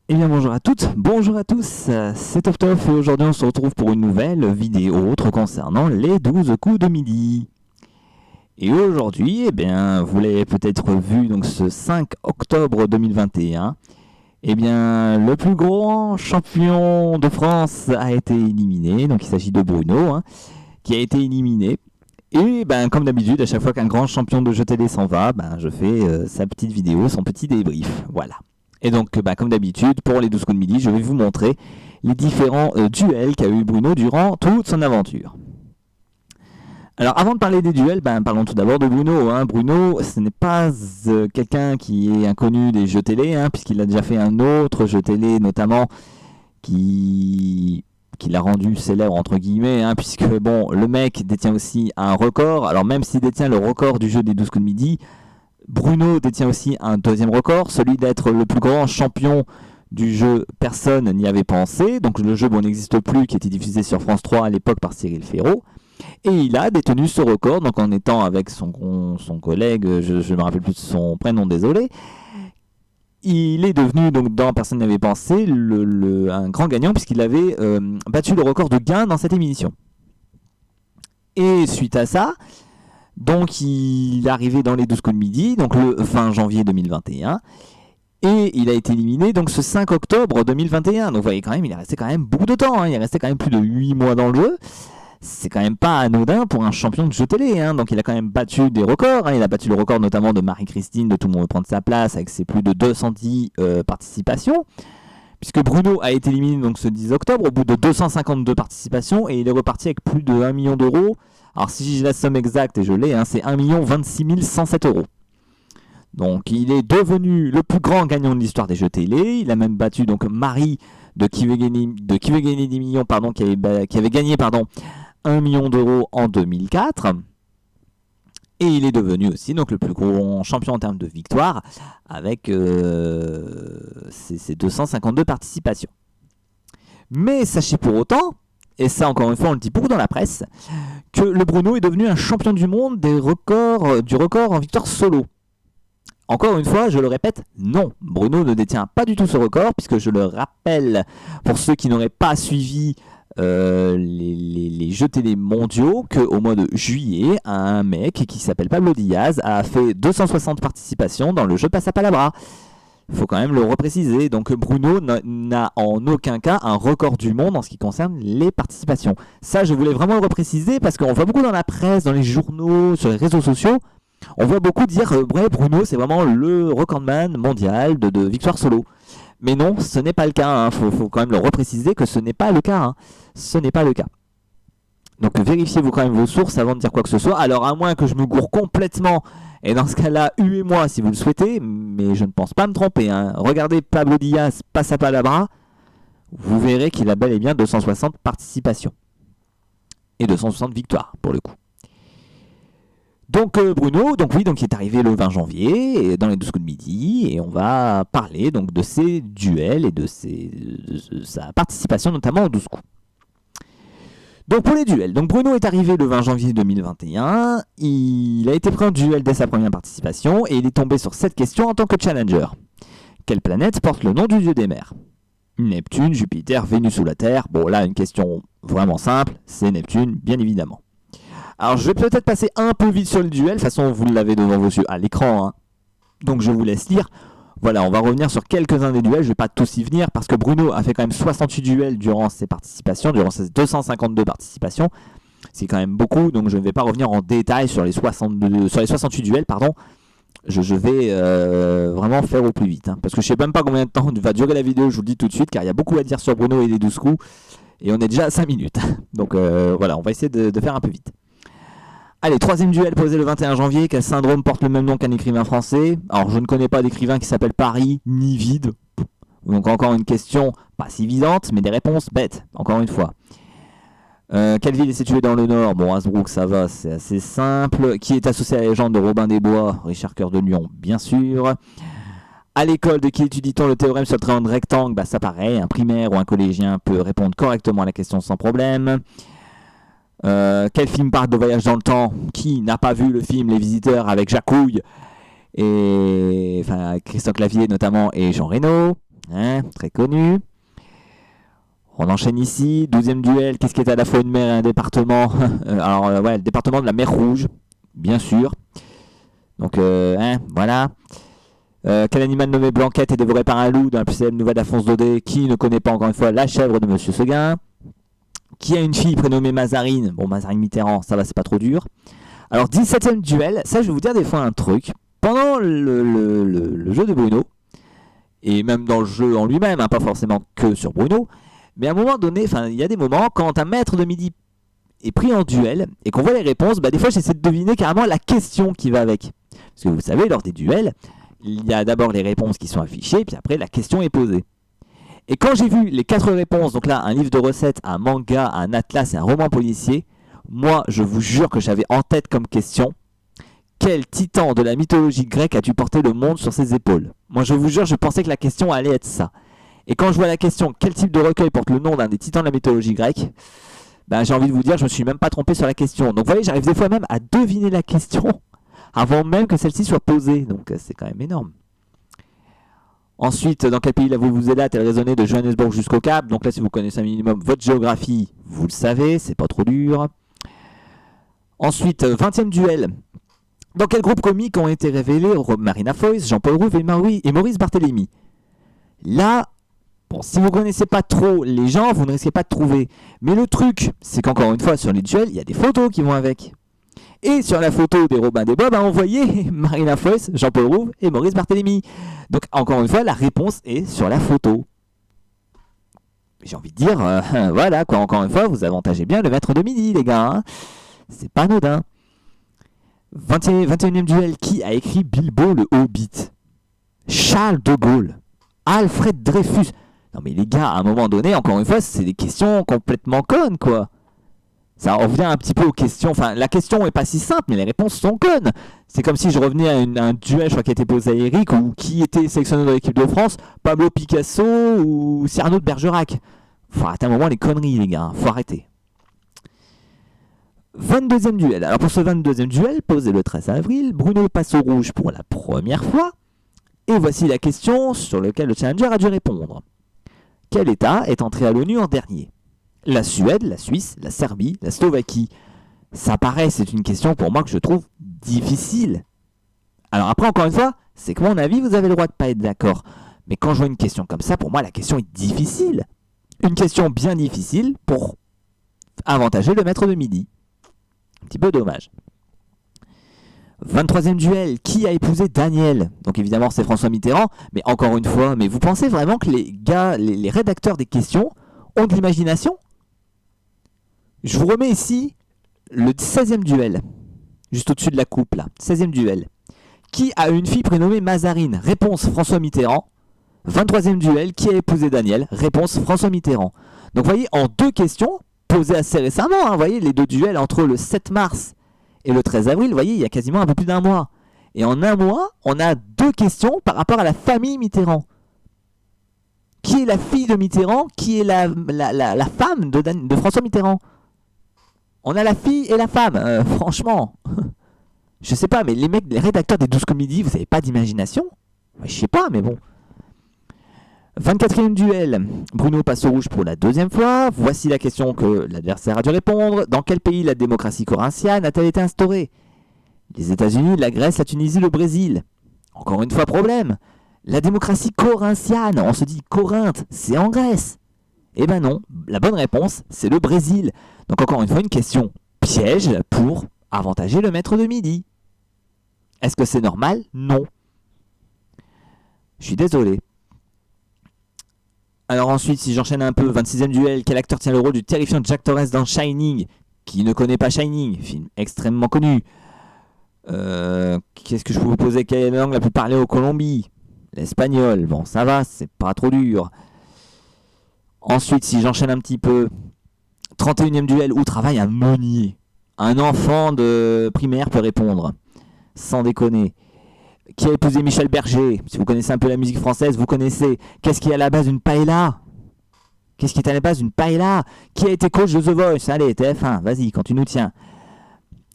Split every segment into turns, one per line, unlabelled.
Eh bien bonjour à toutes, bonjour à tous, c'est Tof Tof et aujourd'hui on se retrouve pour une nouvelle vidéo autre concernant les 12 coups de midi. Et aujourd'hui, eh bien, vous l'avez peut-être vu, donc ce 5 octobre 2021, eh bien, le plus grand champion de France a été éliminé, donc il s'agit de Bruno, qui a été éliminé. Et ben, comme d'habitude, à chaque fois qu'un grand champion de jeu télé s'en va, ben, je fais sa petite vidéo, son petit débrief, voilà. Et donc, comme d'habitude, pour les 12 coups de midi, je vais vous montrer les différents duels qu'a eu Bruno durant toute son aventure. Alors, avant de parler des duels, parlons tout d'abord de Bruno. Bruno, ce n'est pas quelqu'un qui est inconnu des jeux télé, puisqu'il a déjà fait un autre jeu télé, notamment, qui l'a rendu célèbre, entre guillemets, puisque, bon, le mec détient aussi un record. Alors, même s'il détient le record du jeu des 12 coups de midi, Bruno détient aussi un deuxième record, celui d'être le plus grand champion du jeu. Personne n'y avait pensé. Donc le jeu n'existe plus, qui était diffusé sur France 3 à l'époque par Cyril Ferraud. Et il a détenu ce record, donc en étant avec son collègue, je ne me rappelle plus de son prénom, désolé. Il est devenu, donc dans Personne n'y avait pensé, un grand gagnant, puisqu'il avait battu le record de gains dans cette émission. Et suite à ça, donc il est arrivé dans les 12 coups de midi, donc le 20 janvier 2021, et il a été éliminé donc ce 5 octobre 2021. Donc vous voyez quand même, il est resté quand même beaucoup de temps, il est resté quand même plus de 8 mois dans le jeu. C'est quand même pas anodin pour un champion de jeu télé, donc il a quand même battu des records, il a battu le record notamment de Marie-Christine de Tout le monde veut prendre sa place avec ses plus de 210 participations. Puisque Bruno a été éliminé donc ce 10 octobre au bout de 252 participations et il est reparti avec plus de 1 million d'euros. Alors si j'ai la somme exacte, et je l'ai, c'est 1 26 107 euros. Donc il est devenu le plus grand gagnant de l'histoire des jeux télé. Il a même battu donc Marie de Qui veut gagner 10 millions, qui avait gagné 1 million d'euros en 2004. Et il est devenu aussi donc le plus gros champion en termes de victoires avec ses 252 participations. Mais sachez pour autant, et ça encore une fois on le dit beaucoup dans la presse, que le Bruno est devenu un champion du monde du record en victoire solo. Encore une fois, je le répète, non, Bruno ne détient pas du tout ce record, puisque je le rappelle, pour ceux qui n'auraient pas suivi les jeux télé mondiaux, qu'au mois de juillet, un mec qui s'appelle Pablo Diaz a fait 260 participations dans le jeu Passapalabra. Il faut quand même le repréciser. Donc Bruno n'a en aucun cas un record du monde en ce qui concerne les participations. Ça, je voulais vraiment le repréciser parce qu'on voit beaucoup dans la presse, dans les journaux, sur les réseaux sociaux, on voit beaucoup dire ouais, Bruno, c'est vraiment le recordman mondial de victoire solo. Mais non, ce n'est pas le cas. Faut quand même le repréciser que ce n'est pas le cas. Ce n'est pas le cas. Donc vérifiez-vous quand même vos sources avant de dire quoi que ce soit. Alors à moins que je me gourre complètement, et dans ce cas-là, huez-moi si vous le souhaitez, mais je ne pense pas me tromper. Regardez Pablo Diaz, Passapalabra, vous verrez qu'il a bel et bien 260 participations. Et 260 victoires, pour le coup. Donc Bruno, donc il est arrivé le 20 janvier dans les 12 coups de midi et on va parler donc de ses duels et de sa participation notamment aux 12 coups. Donc pour les duels, donc Bruno est arrivé le 20 janvier 2021, il a été pris en duel dès sa première participation et il est tombé sur cette question en tant que challenger. Quelle planète porte le nom du dieu des mers? Neptune, Jupiter, Vénus ou la Terre? Bon là une question vraiment simple, c'est Neptune bien évidemment. Alors je vais peut-être passer un peu vite sur le duel, de toute façon vous l'avez devant vos yeux à l'écran, donc je vous laisse lire. Voilà, on va revenir sur quelques-uns des duels, je ne vais pas tous y venir parce que Bruno a fait quand même 68 duels durant ses participations, durant ses 252 participations. C'est quand même beaucoup, donc je ne vais pas revenir en détail sur les 68 duels, pardon. Je vais vraiment faire au plus vite, parce que je ne sais même pas combien de temps va durer la vidéo, je vous le dis tout de suite, car il y a beaucoup à dire sur Bruno et les 12 coups, et on est déjà à 5 minutes. Donc voilà, on va essayer de faire un peu vite. Allez, troisième duel posé le 21 janvier. Quel syndrome porte le même nom qu'un écrivain français? Alors, je ne connais pas d'écrivain qui s'appelle Paris, ni vide. Donc, encore une question pas si évidente, mais des réponses bêtes, encore une fois. Quelle ville est située dans le Nord? Bon, Hasbrook, ça va, c'est assez simple. Qui est associé à la légende de Robin des Bois? Richard Cœur de Lion, bien sûr. À l'école, de qui étudie-t-on le théorème sur le triangle rectangle? Ça pareil, un primaire ou un collégien peut répondre correctement à la question sans problème. Quel film parle de voyage dans le temps? Qui n'a pas vu le film Les Visiteurs avec Jacques Houille et Christophe Clavier notamment et Jean Reno? Hein, très connu. On enchaîne ici. 12e duel. Qu'est-ce qui est à la fois une mer et un département? Le département de la mer Rouge, bien sûr. Donc, voilà. Quel animal nommé Blanquette est dévoré par un loup dans la plus célèbre nouvelle d'Alphonse Daudet? Qui ne connaît pas encore une fois la chèvre de Monsieur Seguin? Qui a une fille prénommée Mazarine? Bon, Mazarine Mitterrand, ça va, c'est pas trop dur. Alors, 17e duel. Ça, je vais vous dire des fois un truc. Pendant le jeu de Bruno, et même dans le jeu en lui-même, pas forcément que sur Bruno, mais à un moment donné, il y a des moments, quand un maître de midi est pris en duel, et qu'on voit les réponses, des fois j'essaie de deviner carrément la question qui va avec. Parce que vous savez, lors des duels, il y a d'abord les réponses qui sont affichées, puis après la question est posée. Et quand j'ai vu les 4 réponses, donc là, un livre de recettes, un manga, un atlas et un roman policier, moi, je vous jure que j'avais en tête comme question: quel titan de la mythologie grecque a-tu porté le monde sur ses épaules? Moi, je vous jure, je pensais que la question allait être ça. Et quand je vois la question, quel type de recueil porte le nom d'un des titans de la mythologie grecque, j'ai envie de vous dire, je me suis même pas trompé sur la question. Donc vous voyez, j'arrive des fois même à deviner la question avant même que celle-ci soit posée. Donc c'est quand même énorme. Ensuite, dans quel pays la Vuvuzela a-t-elle résonné de Johannesburg jusqu'au Cap? Donc là, si vous connaissez un minimum votre géographie, vous le savez, c'est pas trop dur. Ensuite, 20e duel. Dans quel groupe comique ont été révélés Marina Foïs, Jean-Paul Rouve et Maurice Barthélémy? Là, bon, si vous ne connaissez pas trop les gens, vous ne risquez pas de trouver. Mais le truc, c'est qu'encore une fois, sur les duels, il y a des photos qui vont avec. Et sur la photo des Robin des Bob, on voyait Marina Foïs, Jean-Paul Rouve et Maurice Barthélémy. Donc, encore une fois, la réponse est sur la photo. J'ai envie de dire, voilà, quoi, encore une fois, vous avantagez bien le maître de midi, les gars. Hein. C'est pas anodin. 21e duel. Qui a écrit Bilbo le Hobbit? Charles de Gaulle. Alfred Dreyfus. Non mais les gars, à un moment donné, encore une fois, c'est des questions complètement connes, quoi. Ça revient un petit peu aux questions. Enfin, la question est pas si simple, mais les réponses sont connes. C'est comme si je revenais à un duel, je crois, qui a été posé à Eric, ou qui était sélectionné dans l'équipe de France, Pablo Picasso ou Cyrano de Bergerac. Faut arrêter un moment les conneries, les gars. Faut arrêter. 22e duel. Alors pour ce 22e duel, posé le 13 avril, Bruno passe au rouge pour la première fois. Et voici la question sur laquelle le challenger a dû répondre. Quel État est entré à l'ONU en dernier? La Suède, la Suisse, la Serbie, la Slovaquie? Ça paraît, c'est une question pour moi que je trouve difficile. Alors après, encore une fois, c'est que mon avis, vous avez le droit de ne pas être d'accord. Mais quand je vois une question comme ça, pour moi, la question est difficile. Une question bien difficile pour avantager le maître de midi. Un petit peu dommage. 23e duel. Qui a épousé Daniel? Donc évidemment, c'est François Mitterrand. Mais encore une fois, mais vous pensez vraiment que les gars, les rédacteurs des questions ont de l'imagination? Je vous remets ici le 16e duel. Juste au-dessus de la coupe, là. 16e duel. Qui a une fille prénommée Mazarine? Réponse François Mitterrand. 23e duel. Qui a épousé Daniel? Réponse François Mitterrand. Donc vous voyez, en 2 questions, posées assez récemment, vous voyez, les 2 duels entre le 7 mars et le 13 avril, vous voyez, il y a quasiment un peu plus d'1 mois. Et en 1 mois, on a 2 questions par rapport à la famille Mitterrand. Qui est la fille de Mitterrand? Qui est la femme de François Mitterrand? On a la fille et la femme, franchement. Je sais pas, mais les mecs, les rédacteurs des 12 comédies, vous avez pas d'imagination? Je sais pas, mais bon. 24e duel. Bruno passe au rouge pour la 2e fois. Voici la question que l'adversaire a dû répondre. Dans quel pays la démocratie corinthienne a-t-elle été instaurée? Les États-Unis, la Grèce, la Tunisie, le Brésil. Encore une fois, problème. La démocratie corinthienne, on se dit Corinthe, c'est en Grèce. Eh ben non, la bonne réponse, c'est le Brésil. Donc encore une fois, une question piège pour avantager le maître de midi. Est-ce que c'est normal? Non. Je suis désolé. Alors ensuite, si j'enchaîne un peu, 26e duel, quel acteur tient le rôle du terrifiant Jack Torrance dans Shining? Qui ne connaît pas Shining? Film extrêmement connu. Qu'est-ce que je peux vous poser? Quelle est la langue la plus parlée au Colombie? L'espagnol. Bon, ça va, c'est pas trop dur. Ensuite, si j'enchaîne un petit peu, 31e duel, où travaille un meunier? Un enfant de primaire peut répondre. Sans déconner. Qui a épousé Michel Berger? Si vous connaissez un peu la musique française, vous connaissez. Qu'est-ce qui est à la base d'une paella? Qu'est-ce qui est à la base d'une paella? Qui a été coach de The Voice? Allez, TF1, vas-y, quand tu nous tiens.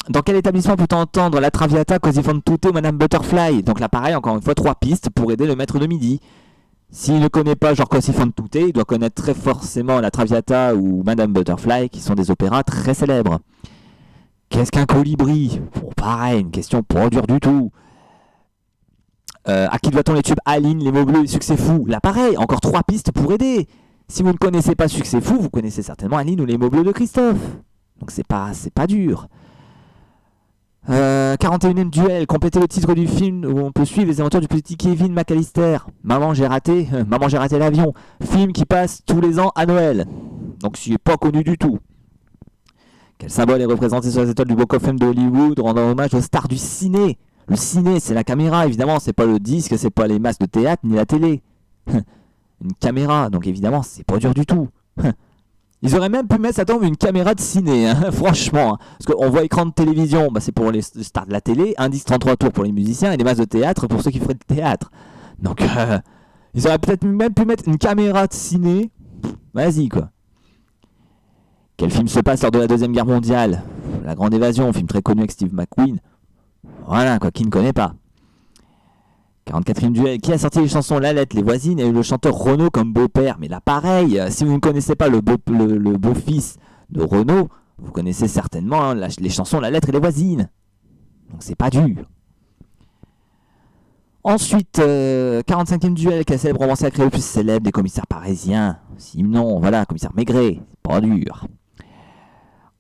Dans quel établissement peut-on entendre la Traviata, Così fan tutte ou Madame Butterfly? Donc là, pareil, encore une fois, 3 pistes pour aider le maître de midi. S'il ne connaît pas Giorgos fan Tutte, il doit connaître très forcément La Traviata ou Madame Butterfly, qui sont des opéras très célèbres. Qu'est-ce qu'un colibri? Bon, pareil, une question pas dure du tout. À qui doit-on les tubes Aline, les mots bleus et Succès fou? Là, pareil, encore 3 pistes pour aider. Si vous ne connaissez pas Succès fou, vous connaissez certainement Aline ou les mots bleus de Christophe. Donc c'est pas dur. 41e duel, complétez le titre du film où on peut suivre les aventures du petit Kevin McAllister. Maman j'ai raté l'avion. Film qui passe tous les ans à Noël. Donc c'est pas connu du tout. Quel symbole est représenté sur les étoiles du Walk of Fame de Hollywood, rendant hommage aux stars du ciné? Le ciné, c'est la caméra, évidemment, c'est pas le disque, c'est pas les masques de théâtre, ni la télé. Une caméra, donc évidemment, c'est pas dur du tout. Ils auraient même pu mettre, ça tombe, une caméra de ciné, hein, franchement. Hein. Parce qu'on voit écran de télévision, bah, c'est pour les stars de la télé, indice 33 tours pour les musiciens, et les masques de théâtre pour ceux qui feraient du théâtre. Donc, ils auraient peut-être même pu mettre une caméra de ciné. Vas-y, quoi. Quel film se passe lors de la Deuxième Guerre mondiale? La Grande Évasion, film très connu avec Steve McQueen. Voilà, quoi, qui ne connaît pas. 44e duel. Qui a sorti les chansons La Lettre, Les Voisines et eu le chanteur Renaud comme beau-père? Mais là, pareil, si vous ne connaissez pas le beau-fils de Renaud, vous connaissez certainement hein, les chansons La Lettre et Les Voisines. Donc c'est pas dur. Ensuite, 45e duel. Quel célèbre romancier a créé le plus célèbre des commissaires parisiens? Sinon, voilà, commissaire Maigret. Pas dur.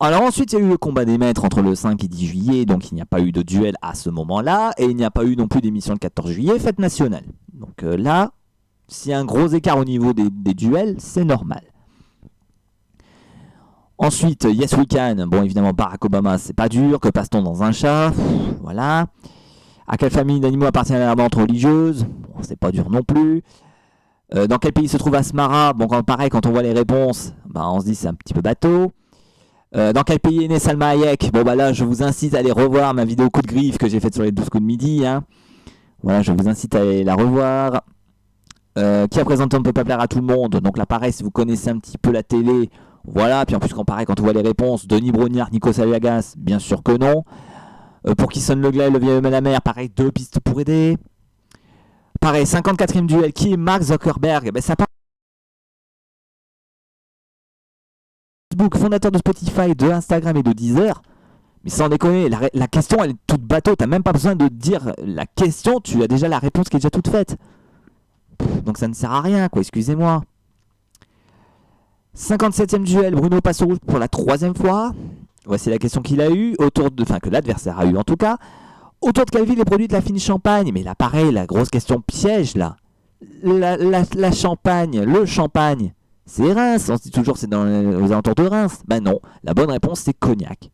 Alors ensuite, il y a eu le combat des maîtres entre le 5 et 10 juillet, donc il n'y a pas eu de duel à ce moment-là, et il n'y a pas eu non plus d'émission le 14 juillet, fête nationale. Donc là, s'il y a un gros écart au niveau des duels, c'est normal. Ensuite, Yes We Can, bon évidemment Barack Obama, c'est pas dur, que passe-t-on dans un chat? Voilà. À quelle famille d'animaux appartient la vente religieuse? Bon, c'est pas dur non plus. Dans quel pays se trouve Asmara? Bon, pareil, quand on voit les réponses, bah, on se dit c'est un petit peu bateau. Dans quel pays est né Salma Hayek? Bon bah là je vous incite à aller revoir ma vidéo coup de griffe que j'ai faite sur les 12 coups de midi. Hein. Voilà, je vous incite à aller la revoir. Qui a présenté On ne peut pas plaire à tout le monde? Donc là pareil, si vous connaissez un petit peu la télé, voilà. Puis en plus pareil, quand on voit les réponses, Denis Brognard, Nico Saliagas, bien sûr que non. Pour qui sonne le glas et le vieil homme à la mer, pareil, 2 pistes pour aider. Pareil, 54e duel, qui est Mark Zuckerberg? Ben, ça fondateur de Spotify, de Instagram et de Deezer. Mais sans déconner, la question elle est toute bateau, t'as même pas besoin de dire la question, tu as déjà la réponse qui est déjà toute faite. Donc ça ne sert à rien, quoi, excusez-moi. 57e duel, Bruno passe au rouge pour la 3e fois. Voici la question qu'il a eue, que l'adversaire a eu en tout cas. Autour de quelle ville est produite la fine Champagne? Mais là pareil, la grosse question piège là. La Champagne, le Champagne. C'est Reims, on se dit toujours c'est aux alentours de Reims. Ben non, la bonne réponse c'est Cognac.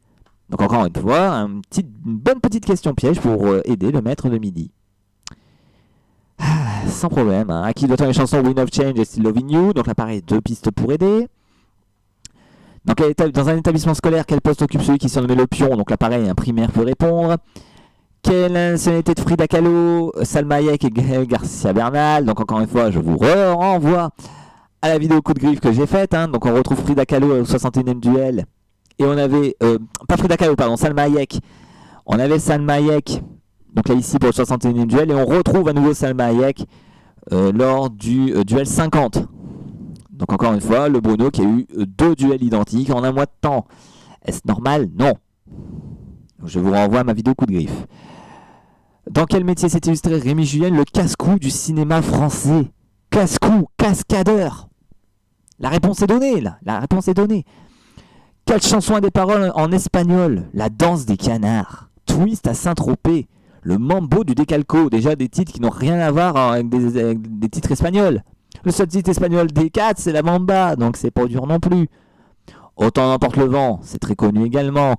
Donc encore une fois, une bonne petite question piège pour aider le maître de midi. Sans problème, hein. À qui doit-on les chansons Wind of Change et Still Loving You? Donc là pareil, 2 pistes pour aider. Dans un établissement scolaire, quel poste occupe celui qui surnommé le pion? Donc là pareil, un primaire peut répondre. Quelle nationalité de Frida Kahlo, Salma Hayek et Gaël Garcia Bernal? Donc encore une fois, je vous renvoie à la vidéo coup de griffe que j'ai faite. Hein. Donc on retrouve Frida Kahlo au 61e duel. Et on avait... pas Frida Kahlo, pardon, Salma Hayek. On avait Salma Hayek, donc là ici pour le 61e duel. Et on retrouve à nouveau Salma Hayek lors du duel 50. Donc encore une fois, le Bruno qui a eu 2 duels identiques en un mois de temps. Est-ce normal? Non. Donc, je vous renvoie à ma vidéo coup de griffe. Dans quel métier s'est illustré Rémi Julien, le casse-cou du cinéma français? Casse-cou, cascadeur. La réponse est donnée, là. La réponse est donnée. Quelle chanson a des paroles en espagnol? La danse des canards. Twist à Saint-Tropez. Le mambo du décalco. Déjà des titres qui n'ont rien à voir avec des titres espagnols. Le seul titre espagnol des 4, c'est la Mamba. Donc c'est pas dur non plus. Autant n'emporte le vent. C'est très connu également.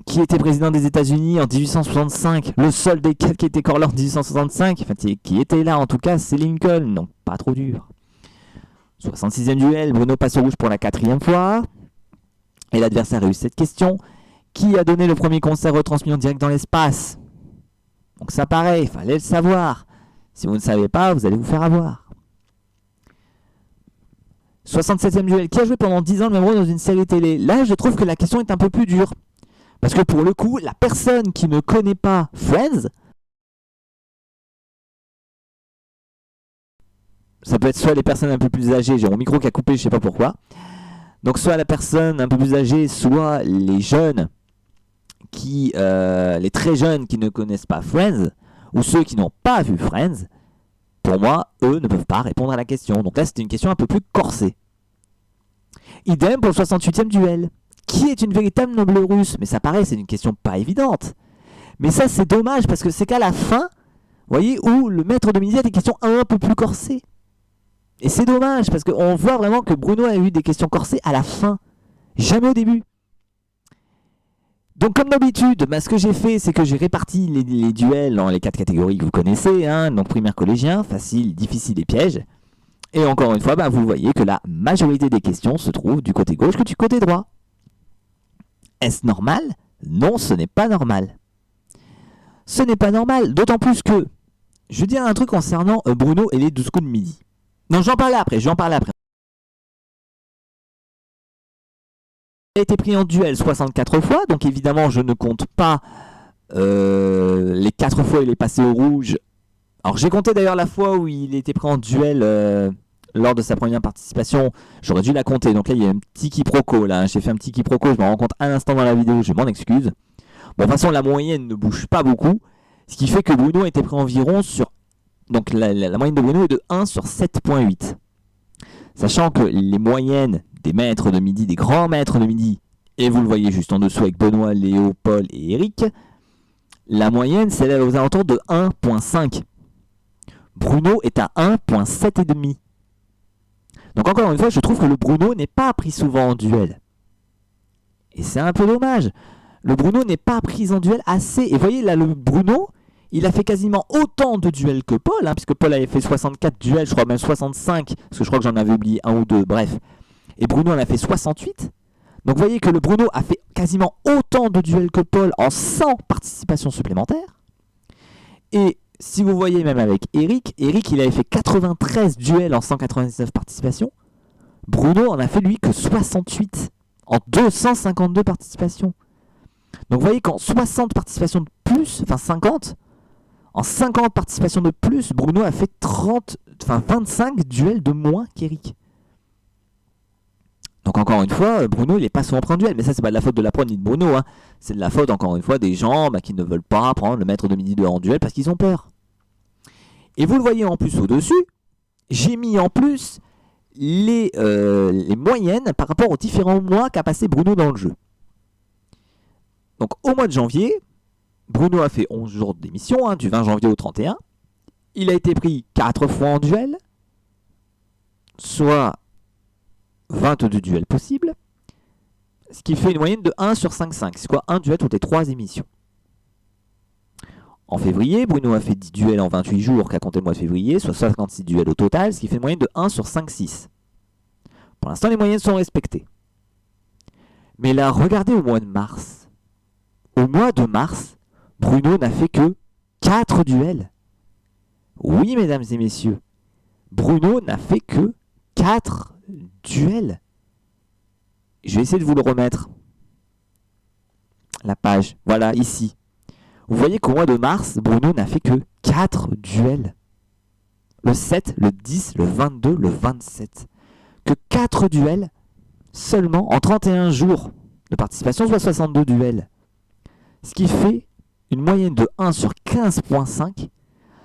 Qui était président des États-Unis en 1865? Le seul des 4 qui était encore là en 1865, enfin qui était là en tout cas, c'est Lincoln, donc pas trop dur. 66e duel, Bruno passe au rouge pour la 4e fois. Et l'adversaire a eu cette question. Qui a donné le premier concert retransmis en direct dans l'espace? Donc ça pareil, il fallait le savoir. Si vous ne savez pas, vous allez vous faire avoir. 67e duel, qui a joué pendant 10 ans le même rôle dans une série télé? Là, je trouve que la question est un peu plus dure. Parce que pour le coup, la personne qui ne connaît pas Friends Ça peut être soit les personnes un peu plus âgées, j'ai mon micro qui a coupé, je sais pas pourquoi. Donc soit la personne un peu plus âgée, soit les jeunes, les très jeunes qui ne connaissent pas Friends, ou ceux qui n'ont pas vu Friends, pour moi, eux ne peuvent pas répondre à la question. Donc là, c'était une question un peu plus corsée. Idem pour le 68e duel. Qui est une véritable noble russe? Mais ça paraît, c'est une question pas évidente. Mais ça, c'est dommage, parce que c'est qu'à la fin, vous voyez, où le maître de midi a des questions un peu plus corsées. Et c'est dommage, parce qu'on voit vraiment que Bruno a eu des questions corsées à la fin. Jamais au début. Donc comme d'habitude, ce que j'ai fait, c'est que j'ai réparti les duels dans les 4 catégories que vous connaissez, hein, donc primaire collégien, facile, difficile et piège. Et encore une fois, vous voyez que la majorité des questions se trouvent du côté gauche que du côté droit. Est-ce normal? Non, ce n'est pas normal. Ce n'est pas normal, d'autant plus que, je veux dire un truc concernant Bruno et les 12 coups de midi. Non, j'en parle après. Il a été pris en duel 64 fois, donc évidemment je ne compte pas les 4 fois où il est passé au rouge. Alors j'ai compté d'ailleurs la fois où il était pris en duel lors de sa première participation, j'aurais dû la compter, donc là il y a un petit quiproquo là, j'ai fait un petit quiproquo, je me rends compte un instant dans la vidéo, je m'en excuse. Bon, de toute façon la moyenne ne bouge pas beaucoup, ce qui fait que Bruno a été pris environ sur... Donc la moyenne de Bruno est de 1 sur 7.8. Sachant que les moyennes des maîtres de midi, des grands maîtres de midi, et vous le voyez juste en dessous avec Benoît, Léo, Paul et Eric, la moyenne s'élève aux alentours de 1.5. Bruno est à 1.7,5. Donc encore une fois, je trouve que le Bruno n'est pas pris souvent en duel. Et c'est un peu dommage. Le Bruno n'est pas pris en duel assez. Et vous voyez là, le Bruno, il a fait quasiment autant de duels que Paul, hein, puisque Paul avait fait 64 duels, je crois même 65, parce que je crois que j'en avais oublié un ou deux, bref. Et Bruno en a fait 68. Donc vous voyez que le Bruno a fait quasiment autant de duels que Paul en 100 participations supplémentaires. Et si vous voyez même avec Eric, il avait fait 93 duels en 199 participations. Bruno en a fait lui que 68 en 252 participations. Donc vous voyez qu'en 60 participations de plus, enfin 50, en 50 participations de plus, Bruno a fait 25 duels de moins qu'Eric. Donc encore une fois, Bruno il n'est pas souvent pris en duel, mais ça c'est pas de la faute de la prod ni de Bruno, hein. C'est de la faute encore une fois des gens qui ne veulent pas prendre le maître de midi 2 en duel parce qu'ils ont peur. Et vous le voyez en plus au-dessus, j'ai mis en plus les moyennes par rapport aux différents mois qu'a passé Bruno dans le jeu. Donc au mois de janvier, Bruno a fait 11 jours d'émission, hein, du 20 janvier au 31. Il a été pris 4 fois en duel, soit 22 duels possibles, ce qui fait une moyenne de 1 sur 5,5. C'est quoi? Un duel toutes les 3 émissions. En février, Bruno a fait 10 duels en 28 jours qu'a compté le mois de février, soit 56 duels au total, ce qui fait une moyenne de 1 sur 5,6. Pour l'instant, les moyennes sont respectées. Mais là, regardez au mois de mars. Au mois de mars, Bruno n'a fait que 4 duels. Oui, mesdames et messieurs, Bruno n'a fait que 4 duels. Je vais essayer de vous le remettre. La page, voilà, ici. Vous voyez qu'au mois de mars, Bruno n'a fait que 4 duels. Le 7, le 10, le 22, le 27. Que 4 duels seulement en 31 jours de participation, soit 62 duels. Ce qui fait une moyenne de 1 sur 15,5,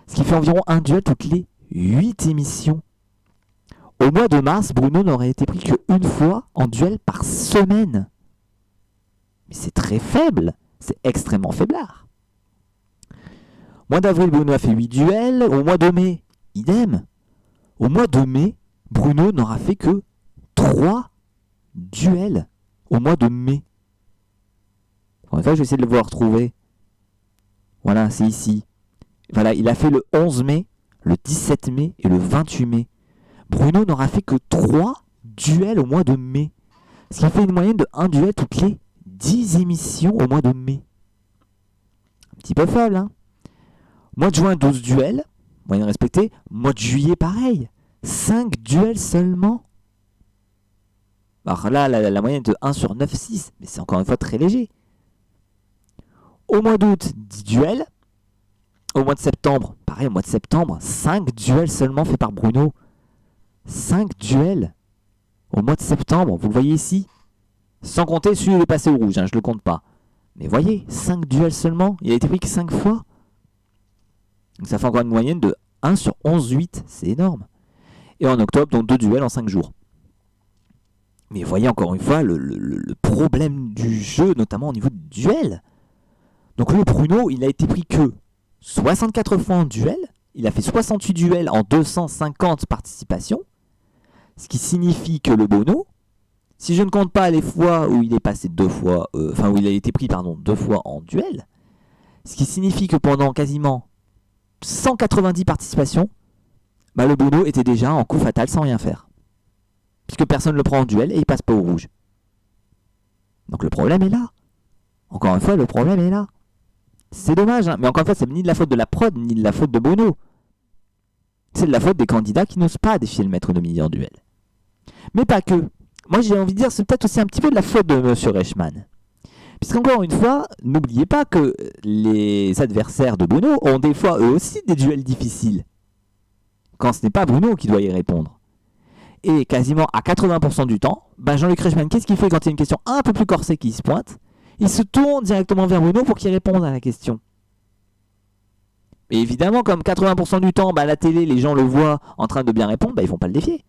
ce qui fait environ un duel toutes les 8 émissions. Au mois de mars, Bruno n'aurait été pris qu'une fois en duel par semaine. Mais c'est très faible, c'est extrêmement faiblard. Au mois d'avril, Bruno a fait 8 duels. Au mois de mai, idem. Au mois de mai, Bruno n'aura fait que 3 duels au mois de mai. En fait, je vais essayer de le voir retrouver. Voilà, c'est ici. Voilà, il a fait le 11 mai, le 17 mai et le 28 mai. Bruno n'aura fait que 3 duels au mois de mai. Ce qui fait une moyenne de 1 duel toutes les 10 émissions au mois de mai. Un petit peu faible, hein. Mois de juin, 12 duels, moyenne respectée. Mois de juillet, pareil, 5 duels seulement. Alors là, la moyenne est de 1 sur 9,6, mais c'est encore une fois très léger. Au mois d'août, 10 duels. Au mois de septembre, pareil, au mois de septembre, 5 duels seulement faits par Bruno. 5 duels au mois de septembre, vous le voyez ici. Sans compter celui qui est passé au rouge, hein, je ne le compte pas. Mais voyez, 5 duels seulement, il a été pris que 5 fois. Donc ça fait encore une moyenne de 1 sur 11,8, c'est énorme. Et en octobre, donc 2 duels en 5 jours. Mais voyez encore une fois le problème du jeu, notamment au niveau du duel. Donc le Bruno, il a été pris que 64 fois en duel. Il a fait 68 duels en 250 participations. Ce qui signifie que le Bono, si je ne compte pas les fois où il est passé où il a été pris 2 fois en duel, ce qui signifie que pendant quasiment 190 participations, le Bono était déjà en coup fatal sans rien faire. Puisque personne ne le prend en duel et il passe pas au rouge. Donc le problème est là. Encore une fois, le problème est là. C'est dommage, hein, mais encore une fois, c'est ni de la faute de la prod, ni de la faute de Bono. C'est de la faute des candidats qui n'osent pas défier le maître de midi en duel. Mais pas que. Moi j'ai envie de dire, c'est peut-être aussi un petit peu de la faute de M. Reichmann. Puisqu'encore une fois, n'oubliez pas que les adversaires de Bono ont des fois eux aussi des duels difficiles. Quand ce n'est pas Bono qui doit y répondre. Et quasiment à 80% du temps, Jean-Luc Reichmann, qu'est-ce qu'il fait quand il y a une question un peu plus corsée qui se pointe? Il se tourne directement vers Bono pour qu'il réponde à la question. Et évidemment, comme 80% du temps, la télé, les gens le voient en train de bien répondre, ils ne vont pas le défier.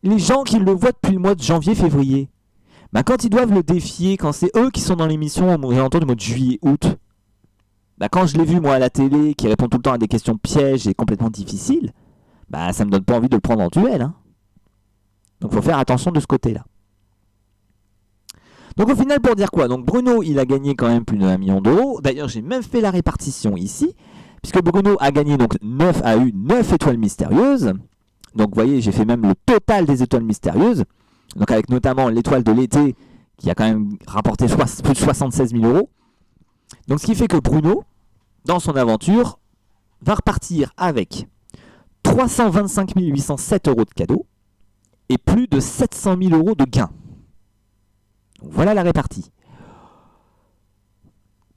Les gens qui le voient depuis le mois de janvier-février, quand ils doivent le défier, quand c'est eux qui sont dans l'émission aux alentours du mois de juillet-août, quand je l'ai vu moi à la télé, qui répond tout le temps à des questions pièges et complètement difficiles, ça me donne pas envie de le prendre en duel. Hein. Donc il faut faire attention de ce côté-là. Donc au final, pour dire quoi? Donc Bruno, il a gagné quand même plus de 1 million d'euros. D'ailleurs, j'ai même fait la répartition ici, puisque Bruno a gagné a eu 9 étoiles mystérieuses. Donc vous voyez, j'ai fait même le total des étoiles mystérieuses. Donc avec notamment l'étoile de l'été, qui a quand même rapporté plus de 76 000 euros. Donc ce qui fait que Bruno, dans son aventure, va repartir avec 325 807 euros de cadeaux et plus de 700 000 euros de gains. Donc voilà la répartie.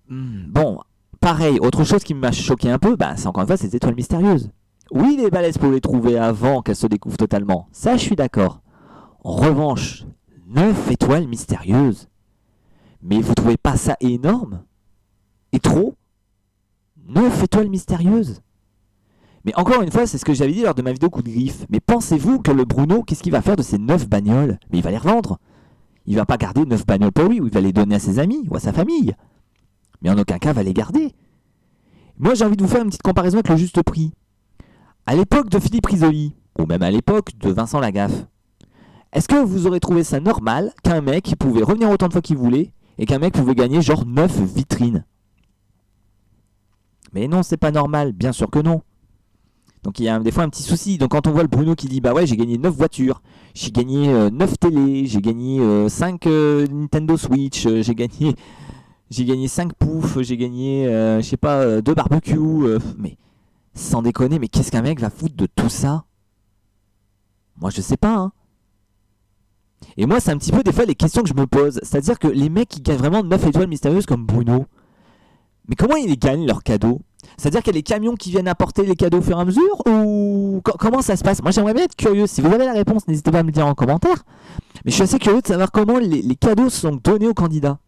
Bon, pareil, autre chose qui m'a choqué un peu, c'est encore une fois ces étoiles mystérieuses. Oui, les balaises pour les trouver avant qu'elles se découvrent totalement, ça je suis d'accord. En revanche, 9 étoiles mystérieuses. Mais vous trouvez pas ça énorme? Et trop? 9 étoiles mystérieuses. Mais encore une fois, c'est ce que j'avais dit lors de ma vidéo coup de griffe. Mais pensez-vous que le Bruno, qu'est-ce qu'il va faire de ces 9 bagnoles? Mais il va les revendre. Il va pas garder 9 bagnoles pour lui, ou il va les donner à ses amis, ou à sa famille. Mais en aucun cas va les garder. Moi j'ai envie de vous faire une petite comparaison avec le juste prix. À l'époque de Philippe Risoli, ou même à l'époque de Vincent Lagaffe, est-ce que vous aurez trouvé ça normal qu'un mec pouvait revenir autant de fois qu'il voulait et qu'un mec pouvait gagner genre 9 vitrines? Mais non, c'est pas normal, bien sûr que non. Donc il y a des fois un petit souci. Donc quand on voit le Bruno qui dit j'ai gagné 9 voitures, j'ai gagné 9 télés, j'ai gagné 5 Nintendo Switch, j'ai gagné 5 poufs, j'ai gagné 2 barbecues, mais sans déconner, mais qu'est-ce qu'un mec va foutre de tout ça? Moi je sais pas hein. Et moi c'est un petit peu des fois les questions que je me pose. C'est-à-dire que les mecs qui gagnent vraiment 9 étoiles mystérieuses comme Bruno, mais comment ils gagnent leurs cadeaux? C'est-à-dire qu'il y a les camions qui viennent apporter les cadeaux au fur et à mesure? Ou comment ça se passe? Moi j'aimerais bien être curieux. Si vous avez la réponse, n'hésitez pas à me le dire en commentaire. Mais je suis assez curieux de savoir comment les cadeaux sont donnés aux candidats.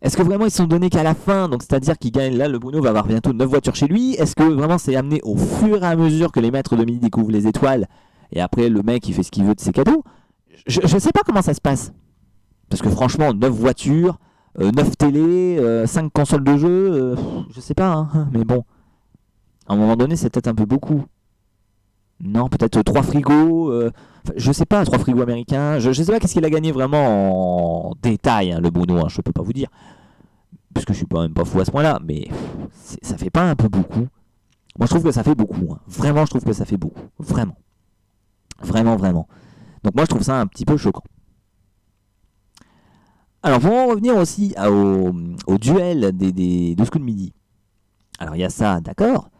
Est-ce que vraiment ils sont donnés qu'à la fin? Donc c'est-à-dire qu'il gagne, là le Bruno va avoir bientôt 9 voitures chez lui. Est-ce que vraiment c'est amené au fur et à mesure que les maîtres de midi découvrent les étoiles? Et après le mec il fait ce qu'il veut de ses cadeaux? Je sais pas comment ça se passe. Parce que franchement, 9 voitures, 9 télés, 5 consoles de jeu, je sais pas, hein, mais bon. À un moment donné, c'est peut-être un peu beaucoup. Non, peut-être 3 frigos, je sais pas, 3 frigos américains. Je sais pas qu'est-ce qu'il a gagné vraiment en détail, hein, le Bruno, hein, je peux pas vous dire. Parce que je suis quand même pas fou à ce point-là, mais ça fait pas un peu beaucoup? Moi, je trouve que ça fait beaucoup. Hein. Vraiment, je trouve que ça fait beaucoup. Vraiment. Vraiment, vraiment. Donc moi, je trouve ça un petit peu choquant. Alors, pour en revenir aussi au duel des 12 coups de midi. Alors, il y a ça, d'accord.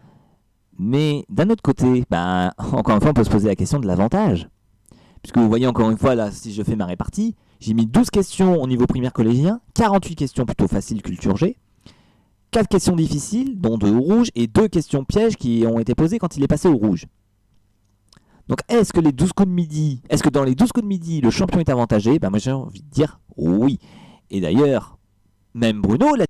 Mais d'un autre côté, encore une fois, on peut se poser la question de l'avantage. Puisque vous voyez, encore une fois, là, si je fais ma répartie, j'ai mis 12 questions au niveau primaire collégien, 48 questions plutôt faciles culture G, 4 questions difficiles, dont 2 au rouge, et 2 questions pièges qui ont été posées quand il est passé au rouge. Donc est-ce que les 12 coups de midi, est-ce que dans les 12 coups de midi, le champion est avantagé? Moi j'ai envie de dire oui. Et d'ailleurs, même Bruno l'a.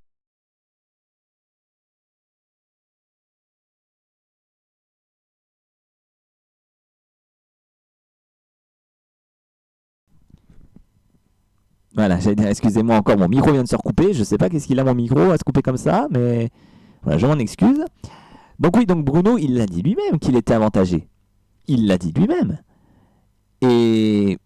Voilà, excusez-moi encore, mon micro vient de se recouper. Je sais pas qu'est-ce qu'il a mon micro à se couper comme ça, mais voilà, je m'en excuse. Donc oui, donc Bruno, il l'a dit lui-même qu'il était avantagé. Il l'a dit lui-même. Et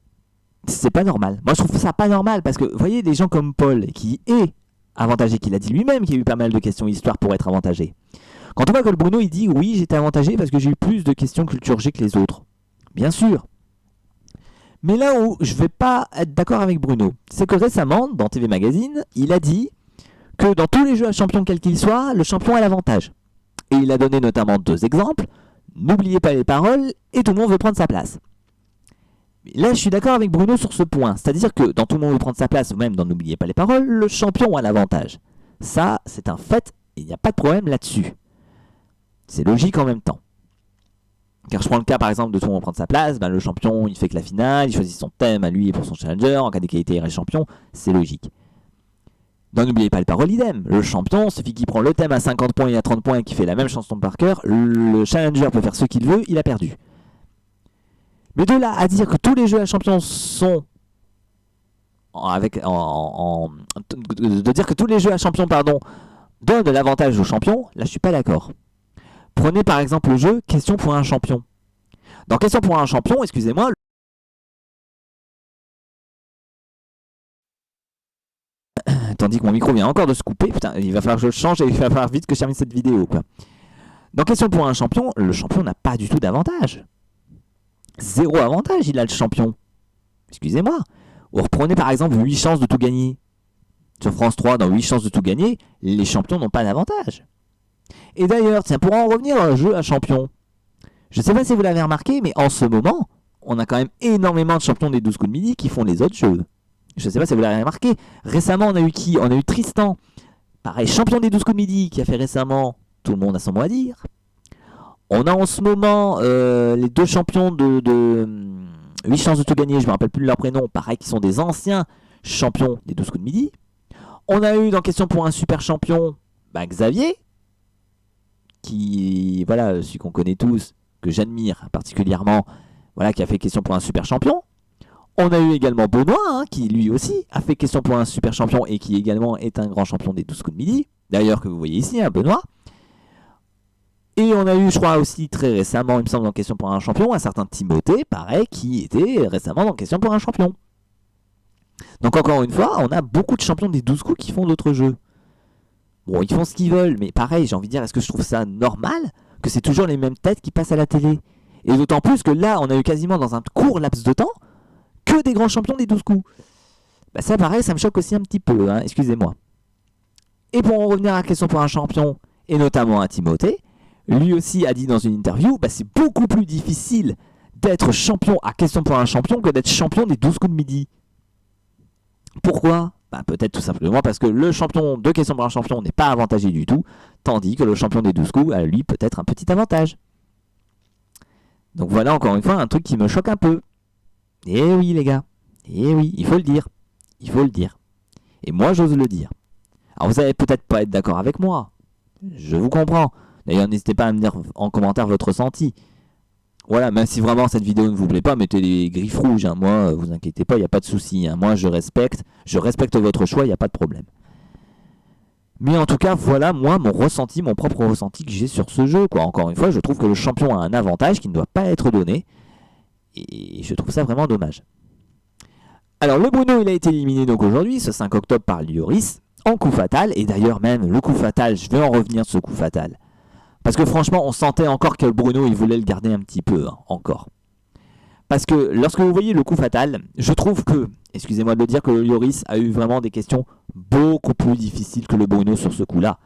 c'est pas normal. Moi, je trouve ça pas normal parce que, vous voyez, des gens comme Paul, qui est avantagé, qu'il a dit lui-même qu'il y a eu pas mal de questions histoire pour être avantagé. Quand on voit que le Bruno, il dit oui, j'étais avantagé parce que j'ai eu plus de questions culture G que les autres. Bien sûr. Mais là où je vais pas être d'accord avec Bruno, c'est que récemment, dans TV Magazine, il a dit que dans tous les jeux à champion quels qu'ils soient, le champion a l'avantage. Et il a donné notamment 2 exemples. N'oubliez pas les paroles et tout le monde veut prendre sa place. Là, je suis d'accord avec Bruno sur ce point. C'est-à-dire que dans tout le monde veut prendre sa place, ou même dans N'oubliez pas les paroles, le champion a l'avantage. Ça, c'est un fait, et il n'y a pas de problème là-dessus. C'est logique en même temps. Car je prends le cas par exemple de tout le monde prendre sa place, le champion il fait que la finale, il choisit son thème à lui et pour son challenger, en cas d'égalité il reste champion, c'est logique. Donc n'oubliez pas les paroles idem, le champion, celui qui prend le thème à 50 points et à 30 points et qui fait la même chanson par cœur, le challenger peut faire ce qu'il veut, il a perdu. Mais de là à dire que tous les jeux à champion sont de dire que tous les jeux à champion donnent l'avantage au champion, là je suis pas d'accord. Prenez par exemple le jeu Question pour un champion. Dans Question pour un champion, excusez-moi, tandis que mon micro vient encore de se couper, putain, il va falloir que je le change et il va falloir vite que je termine cette vidéo, quoi. Dans Question pour un champion, le champion n'a pas du tout d'avantage. 0 avantage, il a le champion. Excusez-moi. Ou reprenez par exemple 8 chances de tout gagner. Sur France 3, dans 8 chances de tout gagner, les champions n'ont pas d'avantage. Et d'ailleurs, tiens, pour en revenir au jeu à champion, je ne sais pas si vous l'avez remarqué, mais en ce moment, on a quand même énormément de champions des 12 coups de midi qui font les autres jeux. Je ne sais pas si vous l'avez remarqué. Récemment, on a eu qui? On a eu Tristan, pareil, champion des 12 coups de midi, qui a fait récemment Tout le monde a son mot à dire. On a en ce moment les 2 champions de 8 chances de tout gagner, je ne me rappelle plus de leur prénom, pareil, qui sont des anciens champions des 12 coups de midi. On a eu dans Question pour un super champion, Xavier, qui, voilà, celui qu'on connaît tous, que j'admire particulièrement, voilà, qui a fait Question pour un super champion. On a eu également Benoît, qui lui aussi a fait Question pour un super champion et qui également est un grand champion des 12 coups de midi. D'ailleurs, que vous voyez ici, Benoît. Et on a eu, je crois aussi très récemment, il me semble, dans Question pour un champion, un certain Timothée, pareil, qui était récemment dans Question pour un champion. Donc encore une fois, on a beaucoup de champions des 12 coups qui font d'autres jeux. Bon, ils font ce qu'ils veulent, mais pareil, j'ai envie de dire, est-ce que je trouve ça normal que c'est toujours les mêmes têtes qui passent à la télé? Et d'autant plus que là, on a eu quasiment dans un court laps de temps que des grands champions des 12 coups. Ça pareil, ça me choque aussi un petit peu, excusez-moi. Et pour en revenir à la Question pour un champion, et notamment à Timothée, lui aussi a dit dans une interview, c'est beaucoup plus difficile d'être champion à Question pour un champion que d'être champion des 12 coups de midi. Pourquoi? Peut-être tout simplement parce que le champion de Question pour un champion n'est pas avantagé du tout, tandis que le champion des 12 coups a lui peut-être un petit avantage. Donc voilà encore une fois un truc qui me choque un peu. Et oui les gars, et oui, il faut le dire. Il faut le dire. Et moi j'ose le dire. Alors vous allez peut-être pas être d'accord avec moi, je vous comprends. D'ailleurs n'hésitez pas à me dire en commentaire votre ressenti. Voilà, même si vraiment cette vidéo ne vous plaît pas, mettez les griffes rouges, moi, vous inquiétez pas, il n'y a pas de souci. Moi je respecte votre choix, il n'y a pas de problème. Mais en tout cas, voilà, moi, mon ressenti, mon propre ressenti que j'ai sur ce jeu, quoi. Encore une fois, je trouve que le champion a un avantage qui ne doit pas être donné, et je trouve ça vraiment dommage. Alors, le Bruno, il a été éliminé donc aujourd'hui, ce 5 octobre, par Lioris, en coup fatal, et d'ailleurs même, le coup fatal, je vais en revenir de ce coup fatal. Parce que franchement, on sentait encore que Bruno, il voulait le garder un petit peu, encore. Parce que lorsque vous voyez le coup fatal, je trouve que, excusez-moi de le dire, que le Lioris a eu vraiment des questions beaucoup plus difficiles que le Bruno sur ce coup-là.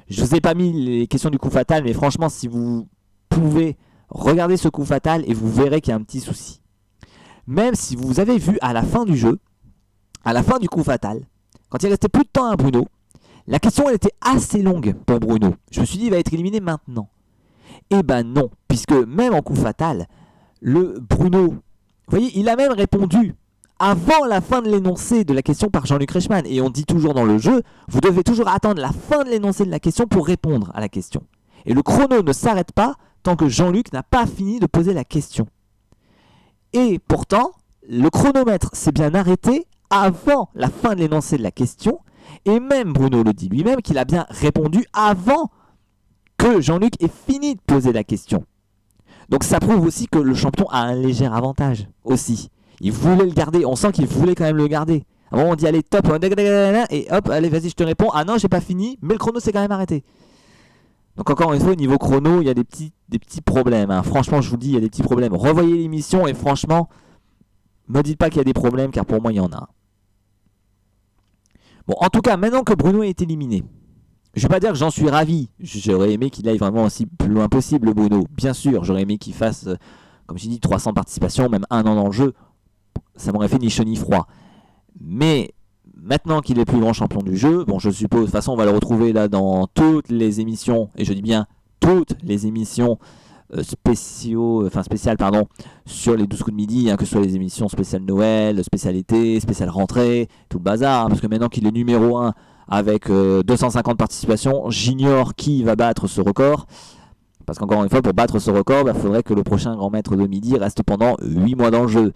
Je vous ai pas mis les questions du coup fatal, mais franchement, si vous pouvez regarder ce coup fatal, et vous verrez qu'il y a un petit souci. Même si vous avez vu à la fin du jeu, à la fin du coup fatal, quand il restait plus de temps à Bruno, la question elle était assez longue pour Bruno. Je me suis dit il va être éliminé maintenant. Eh ben non, puisque même en coup fatal, le Bruno, vous voyez, il a même répondu avant la fin de l'énoncé de la question par Jean-Luc Reichmann. Et on dit toujours dans le jeu, vous devez toujours attendre la fin de l'énoncé de la question pour répondre à la question. Et le chrono ne s'arrête pas tant que Jean-Luc n'a pas fini de poser la question. Et pourtant, le chronomètre s'est bien arrêté avant la fin de l'énoncé de la question. Et même Bruno le dit lui-même qu'il a bien répondu avant que Jean-Luc ait fini de poser la question. Donc ça prouve aussi que le champion a un léger avantage aussi. Il voulait le garder, on sent qu'il voulait quand même le garder. À un moment on dit allez top, et hop, allez vas-y je te réponds. Ah non j'ai pas fini, mais le chrono s'est quand même arrêté. Donc encore une fois au niveau chrono il y a des petits problèmes. Hein. Franchement je vous dis il y a des petits problèmes. Revoyez l'émission et franchement, me dites pas qu'il y a des problèmes car pour moi il y en a. Bon en tout cas maintenant que Bruno est éliminé, je vais pas dire que j'en suis ravi. J'aurais aimé qu'il aille vraiment aussi plus loin possible, Bruno. Bien sûr, j'aurais aimé qu'il fasse, comme j'ai dit, 300 participations, même un an dans le jeu. Ça m'aurait fait ni chaud ni froid. Mais maintenant qu'il est le plus grand champion du jeu, bon, je suppose, de toute façon, on va le retrouver là dans toutes les émissions, et je dis bien toutes les émissions spéciales, sur les 12 coups de midi, hein, que ce soit les émissions spéciales Noël, spéciales été, spéciales rentrée, tout le bazar, hein, parce que maintenant qu'il est numéro 1 avec 250 participations, j'ignore qui va battre ce record. Parce qu'encore une fois, pour battre ce record, il faudrait que le prochain grand maître de midi reste pendant 8 mois dans le jeu.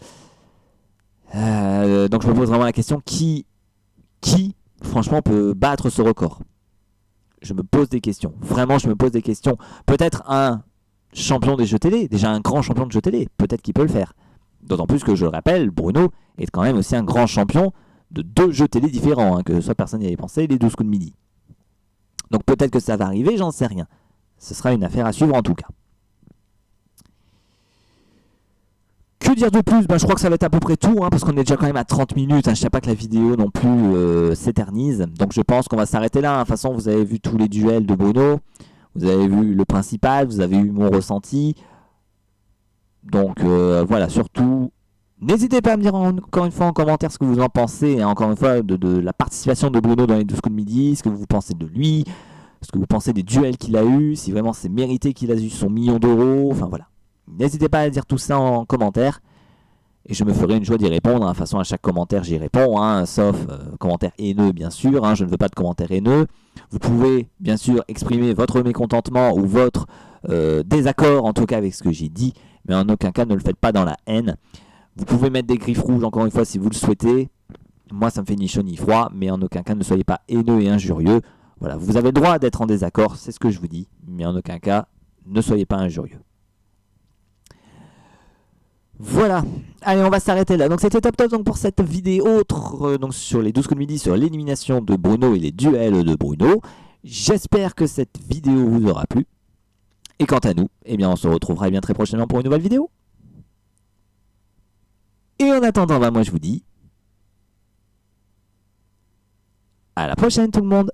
Donc je me pose vraiment la question, qui franchement peut battre ce record? Je me pose des questions. Vraiment, je me pose des questions. Peut-être un champion des jeux télé, déjà un grand champion de jeux télé, peut-être qu'il peut le faire. D'autant plus que, je le rappelle, Bruno est quand même aussi un grand champion de 2 jeux télé différents, hein, que soit personne n'y avait pensé, les 12 coups de midi. Donc peut-être que ça va arriver, j'en sais rien. Ce sera une affaire à suivre en tout cas. Que dire de plus? Je crois que ça va être à peu près tout, hein, parce qu'on est déjà quand même à 30 minutes. Hein, je ne sais pas que la vidéo non plus s'éternise. Donc je pense qu'on va s'arrêter là. Hein. De toute façon, vous avez vu tous les duels de Bruno. Vous avez vu le principal, vous avez eu mon ressenti. Donc voilà, surtout... N'hésitez pas à me dire encore une fois en commentaire ce que vous en pensez, et encore une fois de la participation de Bruno dans les 12 coups de midi, ce que vous pensez de lui, ce que vous pensez des duels qu'il a eu, si vraiment c'est mérité qu'il a eu son million d'euros, enfin voilà. N'hésitez pas à dire tout ça en commentaire, et je me ferai une joie d'y répondre. Hein. De toute façon à chaque commentaire j'y réponds, hein, sauf commentaire haineux bien sûr, hein, je ne veux pas de commentaires haineux. Vous pouvez bien sûr exprimer votre mécontentement ou votre désaccord en tout cas avec ce que j'ai dit, mais en aucun cas ne le faites pas dans la haine. Vous pouvez mettre des griffes rouges encore une fois si vous le souhaitez. Moi ça me fait ni chaud ni froid, mais en aucun cas ne soyez pas haineux et injurieux. Voilà, vous avez le droit d'être en désaccord, c'est ce que je vous dis, mais en aucun cas ne soyez pas injurieux. Voilà, allez on va s'arrêter là. Donc c'était Top Top donc, pour cette vidéo autre donc sur les 12 coups de midi, sur l'élimination de Bruno et les duels de Bruno. J'espère que cette vidéo vous aura plu. Et quant à nous, eh bien on se retrouvera bien très prochainement pour une nouvelle vidéo. Et en attendant, moi je vous dis à la prochaine tout le monde.